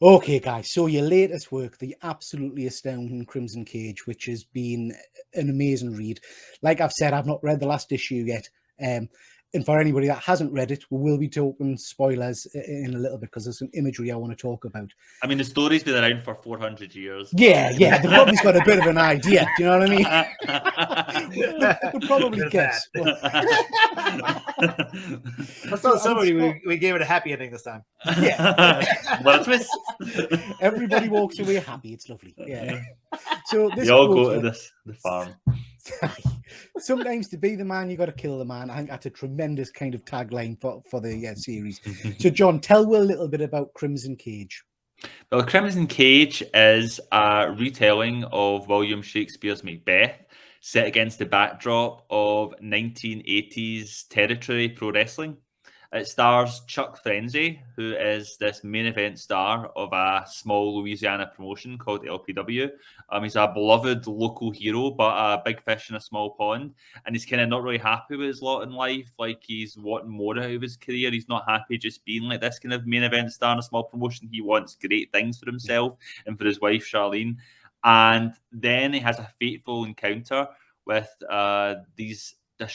Okay, guys, so your latest work, the absolutely astounding Crimson Cage, which has been an amazing read. Like I've said, I've not read the last issue yet. And for anybody that hasn't read it, we will be talking spoilers in a little bit because there's some imagery I want to talk about. I mean, the story's been around for 400 years. Yeah, they've probably got a bit of an idea. Do you know what I mean? we could probably guess. Let's tell somebody we gave it a happy ending this time. Yeah. What a twist. Everybody walks away happy. It's lovely. Yeah. So this you all go to the farm. Sometimes to be the man, you got to kill the man. I think that's a tremendous kind of tagline for the series. So, John, tell Will a little bit about Crimson Cage. Well, Crimson Cage is a retelling of William Shakespeare's Macbeth, set against the backdrop of 1980s territory pro wrestling. It stars Chuck Frenzy, who is this main event star of a small Louisiana promotion called LPW. He's a beloved local hero, but a big fish in a small pond. And he's kind of not really happy with his lot in life. Like, he's wanting more out of his career. He's not happy just being like this kind of main event star in a small promotion. He wants great things for himself and for his wife, Charlene. And then he has a fateful encounter with this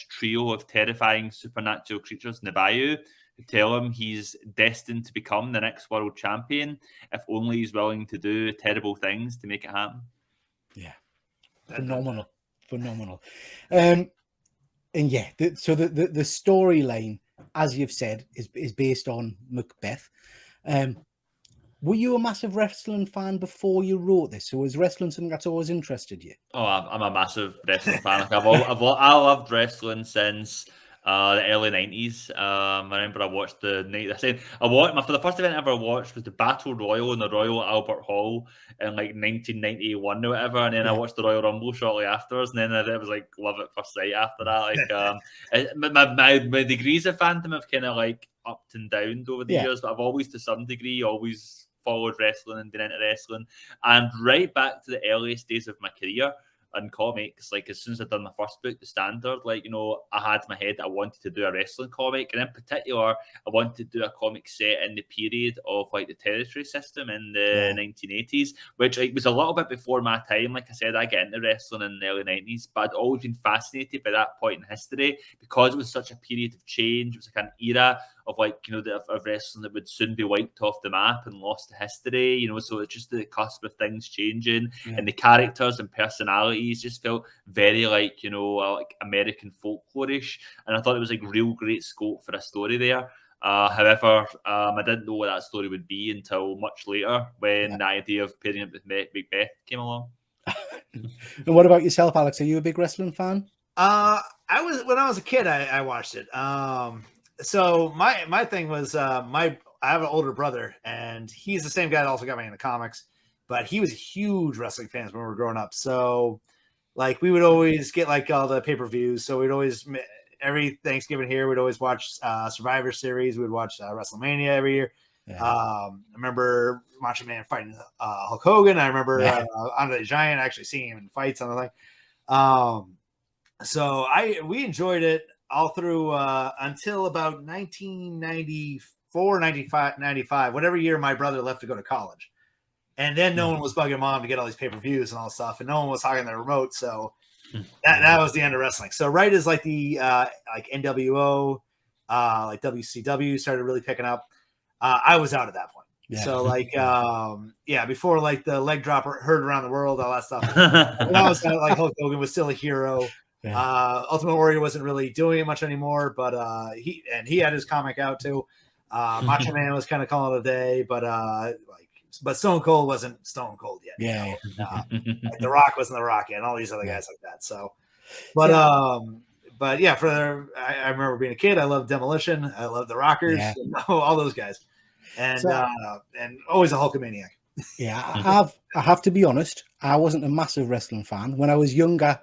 trio of terrifying supernatural creatures in the bayou who tell him he's destined to become the next world champion if only he's willing to do terrible things to make it happen. Yeah, phenomenal. And yeah, so the storyline, as you've said, is based on Macbeth. Were you a massive wrestling fan before you wrote this? So was wrestling something that's always interested you? Oh, I'm a massive wrestling fan. Like I loved wrestling since the early 90s. I remember I watched for the first event I ever watched was the Battle Royal in the Royal Albert Hall in like 1991 or whatever, and then I watched the Royal Rumble shortly afterwards, and then it was like love at first sight after that. Like my degrees of fandom have kind of like upped and downed over the years, but I've always to some degree followed wrestling and been into wrestling. And right back to the earliest days of my career in comics, like as soon as I'd done my first book, The Standard, like, you know, I had in my head that I wanted to do a wrestling comic, and in particular I wanted to do a comic set in the period of like the territory system in the 1980s, which like was a little bit before my time. Like I said, I get into wrestling in the early 90s, but I'd always been fascinated by that point in history because it was such a period of change. It was like an era of like, you know, of wrestling that would soon be wiped off the map and lost to history, you know, so it's just the cusp of things changing, and the characters and personalities just felt very like, you know, like American folklore-ish, and I thought it was like real great scope for a story there. However, I didn't know what that story would be until much later when the idea of pairing it with Macbeth came along. And what about yourself, Alex? Are you a big wrestling fan? I was when I was a kid. I watched it. So my thing was I have an older brother, and he's the same guy that also got me into comics, but he was a huge wrestling fan when we were growing up. So like we would always get like all the pay-per-views. So we'd always every Thanksgiving here we'd always watch Survivor Series. We'd watch WrestleMania every year. I remember Macho Man fighting Hulk Hogan. I remember Andre the Giant, actually seeing him in fights on the thing. So we enjoyed it all through until about 1994, 95, whatever year my brother left to go to college. And then no one was bugging mom to get all these pay-per-views and all this stuff, and no one was hogging their remote. So that was the end of wrestling. So right as like the like NWO, like WCW started really picking up, I was out at that point. Yeah. So like before like the leg drop heard around the world, all that stuff. When I was like Hulk Hogan was still a hero. Ultimate Warrior wasn't really doing it much anymore, but he had his comic out too. Macho Man was kind of calling it a day, but Stone Cold wasn't Stone Cold yet. Like The Rock wasn't The Rock yet, and all these other guys like that. So, but yeah, I remember being a kid, I loved Demolition, I loved the Rockers, all those guys, and always a Hulkamaniac. I have to be honest. I wasn't a massive wrestling fan when I was younger.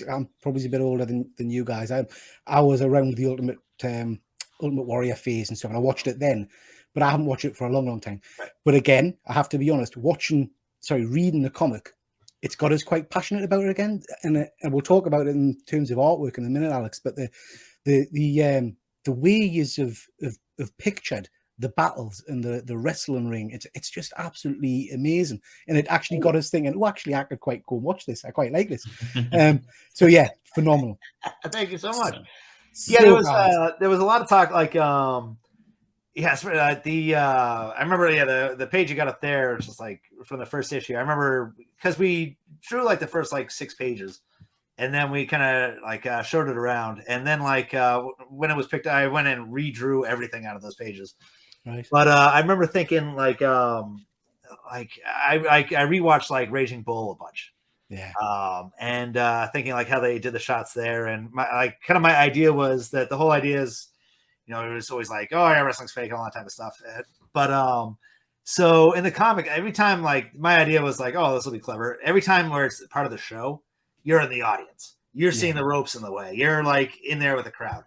I'm probably a bit older than you guys. I was around the Ultimate Warrior phase and stuff, and I watched it then, but I haven't watched it for a long time. Right. But again, I have to be honest. Reading the comic, it's got us quite passionate about it again, and we'll talk about it in terms of artwork in a minute, Alex. But the way you have pictured the battles and the wrestling ring. It's just absolutely amazing, and it actually got us thinking. Oh, actually, I could quite go and watch this. I quite like this. So yeah, phenomenal. Thank you so much. So Yeah, bad. there was a lot of talk like yes, I remember the page you got up there, it's just like from the first issue. I remember because we drew like the first like 6 pages, and then we kind of like showed it around, and then like when it was picked, I went and redrew everything out of those pages. Right. But I remember thinking like I rewatched like Raging Bull a bunch. Yeah. And thinking like how they did the shots there, and my idea was that the whole idea is, you know, it was always like, oh yeah, wrestling's fake, all that type of stuff. But so in the comic, every time like my idea was like, oh, this will be clever. Every time where it's part of the show, you're in the audience, you're seeing the ropes in the way, you're like in there with the crowd.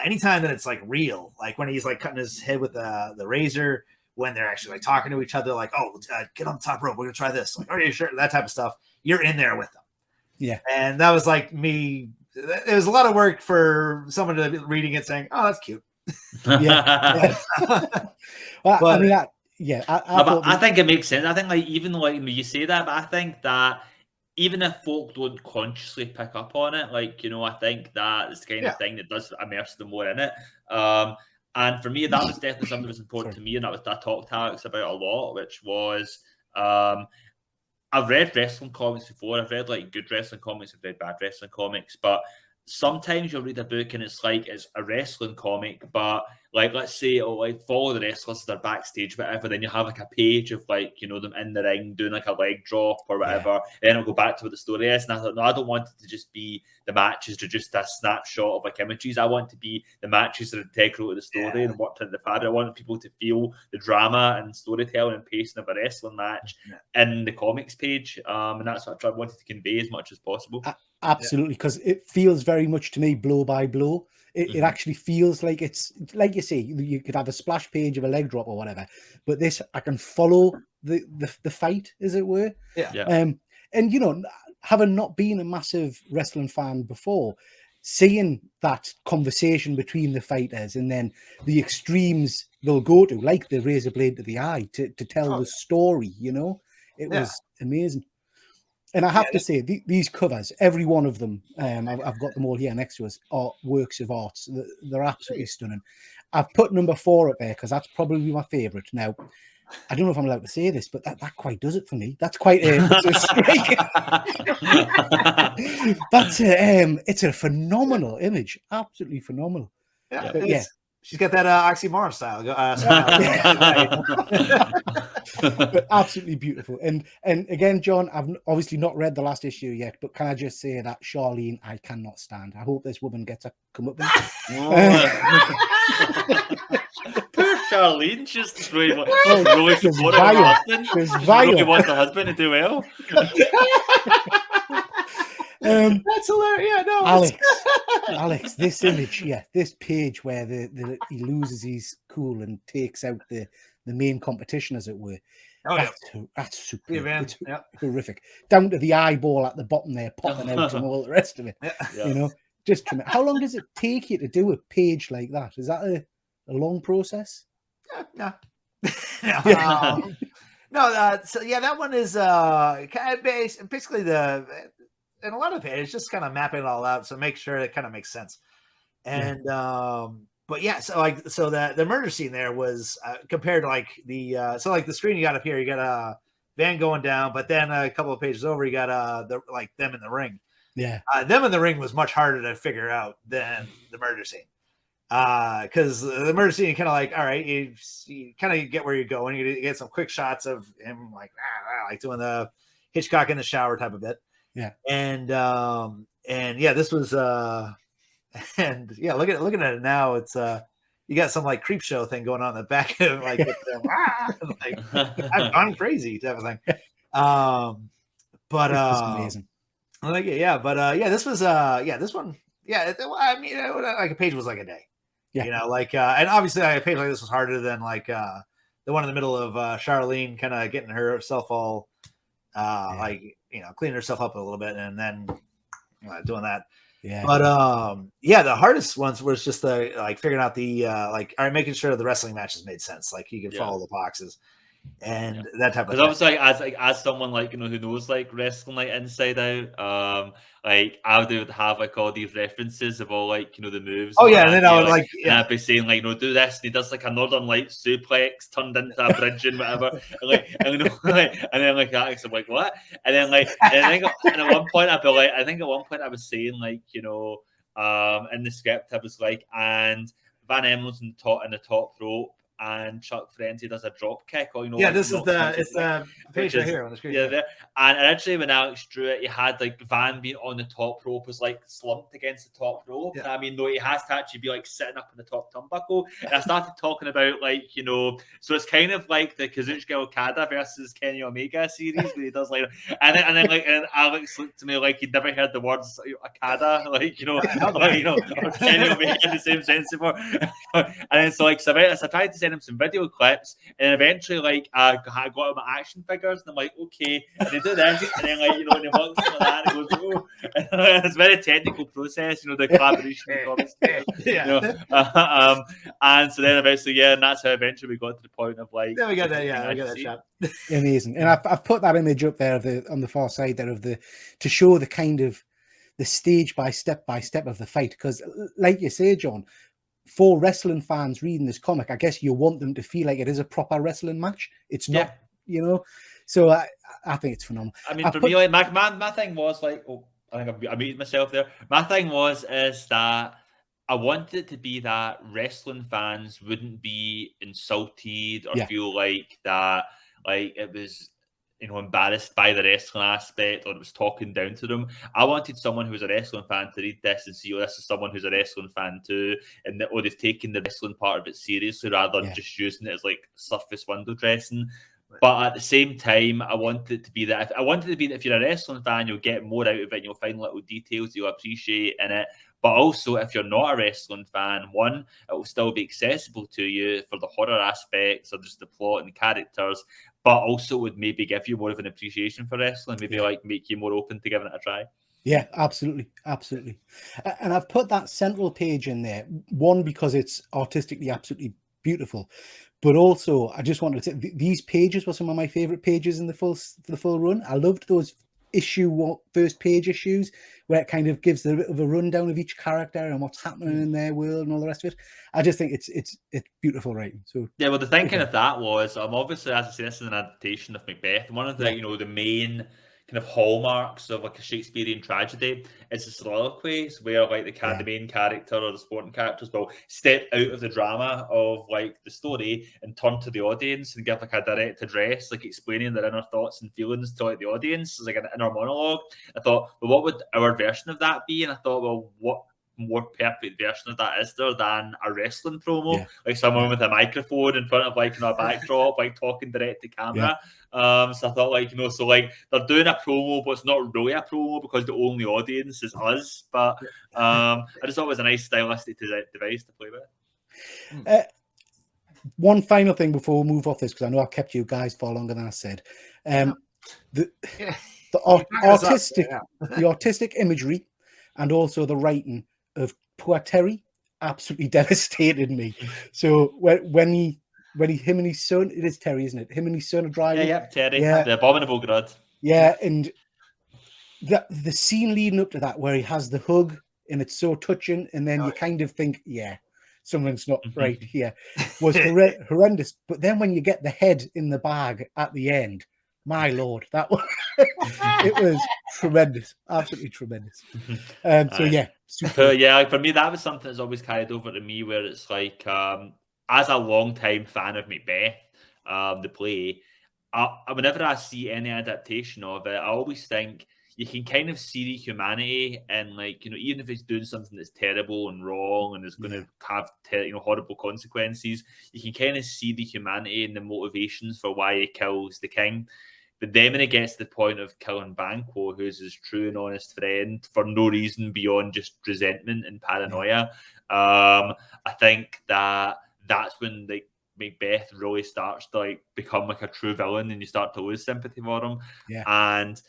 Anytime that it's like real, like when he's like cutting his head with the razor, when they're actually like talking to each other, like, oh, get on the top rope, we're gonna try this, like, oh yeah, sure, that type of stuff. You're in there with them. Yeah. And that was like me. It was a lot of work for someone to be reading it saying, oh, that's cute. Yeah. Well, but, I mean, I think it makes sense. I think like even though like you say that, but I think that even if folk don't consciously pick up on it, like, you know, I think that is the kind of thing that does immerse them more in it. And for me, that was definitely something that was important to me, and that I talked to Alex about a lot, which was I've read wrestling comics before. I've read like good wrestling comics. I've read bad wrestling comics. But sometimes you'll read a book and it's like it's a wrestling comic, but like let's say like follow the wrestlers, they're backstage, whatever. Then you have like a page of like, you know, them in the ring doing like a leg drop or whatever. And then I'll go back to what the story is. And I thought, no, I don't want it to just be the matches to just a snapshot of like images. I want to be the matches that are integral to the story and worked into the fabric. I want people to feel the drama and storytelling and pacing of a wrestling match in the comics page. And that's what I wanted to convey as much as possible. Absolutely, because it feels very much to me blow by blow. It actually feels like it's like you say, you could have a splash page of a leg drop or whatever, but this I can follow the fight, as it were. And you know, having not been a massive wrestling fan before, seeing that conversation between the fighters and then the extremes they'll go to, like the razor blade to the eye, to tell the story, you know, it was amazing. And I have to say, these covers, every one of them, I've got them all here next to us, are works of art. They're absolutely stunning. I've put number 4 up there because that's probably my favourite. Now, I don't know if I'm allowed to say this, but that quite does it for me. That's quite a strike. It's a phenomenal image, absolutely phenomenal. She's got that oxymoron style. But absolutely beautiful. And again, John, I've obviously not read the last issue yet, but can I just say that Charlene, I cannot stand. I hope this woman gets a comeuppance. Poor Charlene, she's really wants her husband to do well. That's hilarious. Yeah, no, Alex, this image, this page where he loses his cool and takes out the main competition, as it were. That's super. It's horrific. Down to the eyeball at the bottom there, popping out, and all the rest of it. You know, just tremendous. How long does it take you to do a page like that? Is that a long process? No. So that one is kind of basically and a lot of it is just kind of mapping it all out, so make sure it kind of makes sense. And but yeah, so the murder scene there was compared to like the screen you got up here, you got a van going down, but then a couple of pages over, you got them in the ring. Them in the ring was much harder to figure out than the murder scene. Because the murder scene, you kind of like, all right, you kind of get where you're going. You get some quick shots of him like doing the Hitchcock in the shower type of bit. And this was and looking at it now, it's you got some like creep show thing going on in the back of like, like I'm crazy type of thing. But amazing. I like it, but this was this one, I mean, like a page was like a day. You know, like and obviously a page like this was harder than like the one in the middle of Charlene kind of getting herself all like, you know, cleaning herself up a little bit and then doing that. Yeah. But yeah, the hardest ones was just the like figuring out the like, all right, making sure the wrestling matches made sense, like you could follow the boxes and that type of Because thing. obviously, as someone like, you know, who knows like wrestling like inside out, like I would have like all these references of all like, you know, the moves. Oh and yeah, what and then have I you, would like and I'd be saying like, you know, do this, and he does like a Northern Light suplex turned into a bridge and whatever, and like, and, you know, like, and then like Alex, I'm like, what? And then like, and I think, and at one point I'd be like, I think at one point I was saying like, you know, in the script I was like, and Van Emlen's in the top rope, and Chuck Frenzy does a drop kick, or, you know, yeah, like, this is knocks the page right here on the screen. yeah, there. And originally when Alex drew it, he had like Van being on the top rope was like slumped against the top rope. Yeah. And I mean, no, he has to actually be like sitting up on the top turnbuckle. And I started talking about like, you know, so it's kind of like the Kazuchika Okada versus Kenny Omega series where he does like, and then like, and Alex looked to me like he'd never heard the words Okada, like, you know, like, you know, or Kenny Omega in the same sense before. And then so like, so I tried to send him some video clips, and eventually like I got him my action figures, and I'm like, okay, and they do this, and then like, you know, and he walks like that, and he goes, oh, and it's a very technical process, you know, the collaboration with all these players, you know, and so then eventually, yeah, and that's how eventually we got to the point of like, Yeah, we got that. Yeah, we got that shot. Amazing. And I've put that image up there of on the far side there of to show the kind of the stage by step of the fight, because like you say, John, for wrestling fans reading this comic, I guess you want them to feel like it is a proper wrestling match. It's not, you know. So I think it's phenomenal. I mean, for me, like my thing was like, oh, I think I muted myself there. My thing is that I wanted it to be that wrestling fans wouldn't be insulted or feel like that, like it was, you know, embarrassed by the wrestling aspect or it was talking down to them. I wanted someone who was a wrestling fan to read this and see, oh, this is someone who's a wrestling fan too, and that, or they've taken the wrestling part of it seriously rather than just using it as like surface window dressing. But at the same time, I wanted it to be that if you're a wrestling fan, you'll get more out of it and you'll find little details you'll appreciate in it. But also, if you're not a wrestling fan, one, it will still be accessible to you for the horror aspects or just the plot and characters, but also would maybe give you more of an appreciation for wrestling, maybe like make you more open to giving it a try. Yeah, absolutely. And I've put that central page in there, one, because it's artistically absolutely beautiful, but also I just wanted to say these pages were some of my favorite pages in the full run. I loved those first page issues where it kind of gives a bit of a rundown of each character and what's happening in their world and all the rest of it. I just think it's beautiful writing. So yeah, well, the thinking of that was, obviously, as I say, this is an adaptation of Macbeth. One of the you know, the main kind of hallmarks of like a Shakespearean tragedy is the soliloquies where like the main character or the supporting characters will step out of the drama of like the story and turn to the audience and give like a direct address, like explaining their inner thoughts and feelings to like the audience. It's like an inner monologue. I thought, well, what would our version of that be? And I thought, well, what more perfect version of that is there than a wrestling promo, like someone with a microphone in front of like, you know, a backdrop, like talking direct to camera. So I thought, like, you know, so like they're doing a promo, but it's not really a promo because the only audience is us. But I just thought it was a nice stylistic device to play with. One final thing before we move off this, because I know I've kept you guys far longer than I said. The artistic imagery and also the writing of poor Terry absolutely devastated me. So when him and his son, it is Terry, isn't it? Him and his son are driving. Terry, the abominable grud. Yeah, and the scene leading up to that where he has the hug and it's so touching, and then you kind of think, something's not right here, was horrendous. But then when you get the head in the bag at the end, my lord, that was it was tremendous, absolutely tremendous. For me, that was something that's always carried over to me, where it's like, as a long-time fan of Macbeth, the play, whenever I see any adaptation of it, I always think you can kind of see the humanity, and like, you know, even if it's doing something that's terrible and wrong and is going to have horrible consequences, you can kind of see the humanity and the motivations for why he kills the king. But then when it gets to the point of killing Banquo, who's his true and honest friend, for no reason beyond just resentment and paranoia, I think that's when like Macbeth really starts to like become like a true villain, and you start to lose sympathy for him. And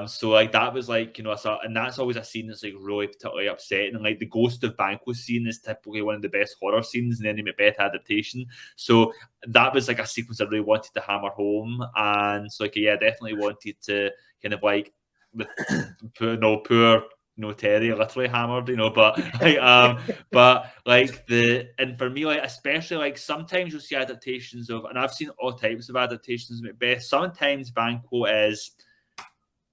So like that was like, you know, and that's always a scene that's like really particularly upsetting. And like the Ghost of Banquo scene is typically one of the best horror scenes in any Macbeth adaptation. So that was like a sequence I really wanted to hammer home. And so like, yeah, definitely wanted to kind of like with poor Terry literally hammered, you know, but like and for me, like especially like sometimes you'll see adaptations of, and I've seen all types of adaptations of Macbeth. Sometimes Banquo is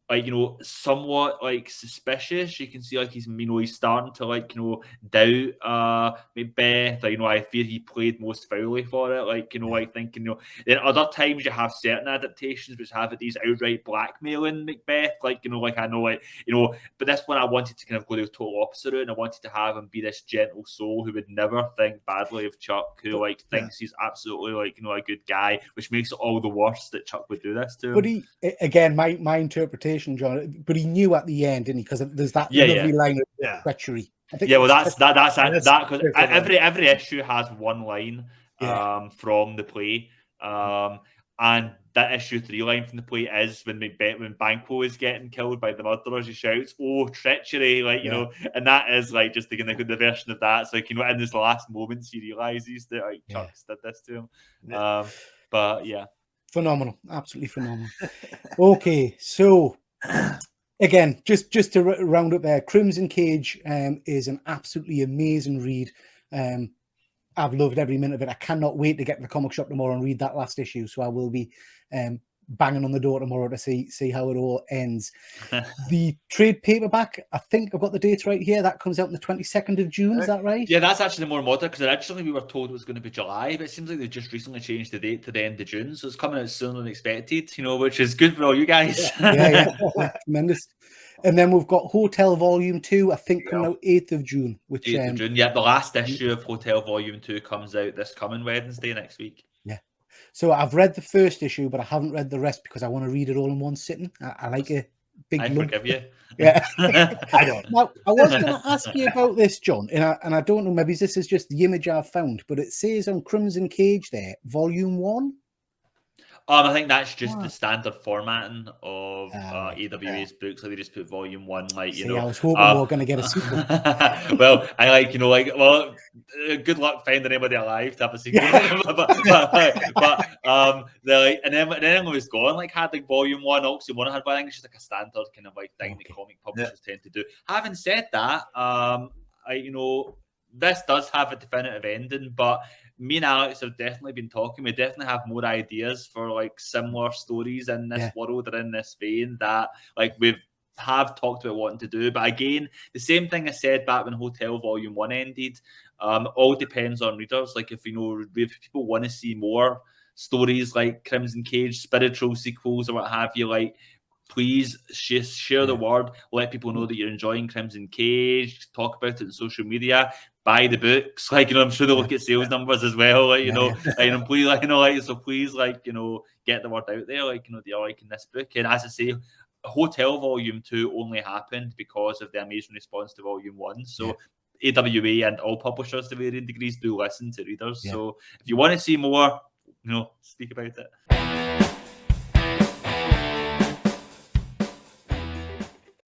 like, you know, somewhat like suspicious. You can see like he's starting to like, you know, doubt Macbeth. Like, you know, I fear he played most foully for it. Like, you know, like thinking, you know, then other times you have certain adaptations which have these outright blackmailing Macbeth. Like, you know, like I know, like, you know, but this one I wanted to kind of go the total opposite route, and I wanted to have him be this gentle soul who would never think badly of Chuck, who like thinks he's absolutely like, you know, a good guy, which makes it all the worse that Chuck would do this to him. But he, again, my interpretation, John, but he knew at the end, didn't he? Because there's that lovely line of treachery. I think that's that because every issue has one line from the play, and that issue 3 line from the play is when Banquo is getting killed by the murderers, he shouts, "Oh, treachery!" Like, you know, and that is like just the version of that. So like, you know, in his last moments, he realizes that like Chuck's did this to him. But yeah, phenomenal, absolutely phenomenal. Okay, so. Again, just to round up there, Crimson Cage is an absolutely amazing read. I've loved every minute of it. I cannot wait to get to the comic shop tomorrow and read that last issue. So I will be banging on the door tomorrow to see how it all ends. The trade paperback, I think I've got the dates right here. That comes out on the 22nd of June. Is that right? Yeah, that's actually more modern, because originally we were told it was going to be July, but it seems like they just recently changed the date to the end of June. So it's coming out sooner than expected, you know, which is good for all you guys. Yeah. Tremendous. And then we've got Hotel Volume 2, I think, coming out 8th of June. 8th of June. Yeah, the last issue of Hotel Volume 2 comes out this coming Wednesday next week. Yeah. So I've read the first issue, but I haven't read the rest because I want to read it all in one sitting. I like a big lump. Forgive you. Yeah. I don't. Now, I was going to ask you about this, John, and I don't know, maybe this is just the image I've found, but it says on Crimson Cage there, Volume 1. I think that's just the standard formatting of AWA's books. Like they just put Volume 1, like, you know. I was hoping we were going to get a sequel. Well, I like, you know, like, well, good luck finding anybody alive to have a sequel. but they're like, and then it was gone. Like had like Volume 1, Oxy 1 had, but I think it's just like a standard kind of like thing that comic publishers tend to do. Having said that, you know, this does have a definitive ending, but me and Alex have definitely been talking. We definitely have more ideas for like similar stories in this world or in this vein that like we've talked about wanting to do. But again, the same thing I said back when Hotel Volume 1 ended. All depends on readers. Like if if people want to see more stories like Crimson Cage, spiritual sequels or what have you, like please share the word. Let people know that you're enjoying Crimson Cage. Talk about it on social media. Buy the books, like, you know, I'm sure they'll look at sales numbers as well, like, you know, and please, like, you know, like, so please, like, you know, get the word out there, like, you know, they're liking this book. And as I say, Hotel Volume 2 only happened because of the amazing response to Volume 1. So AWA and all publishers to varying degrees do listen to readers. So if you want to see more, you know, speak about it.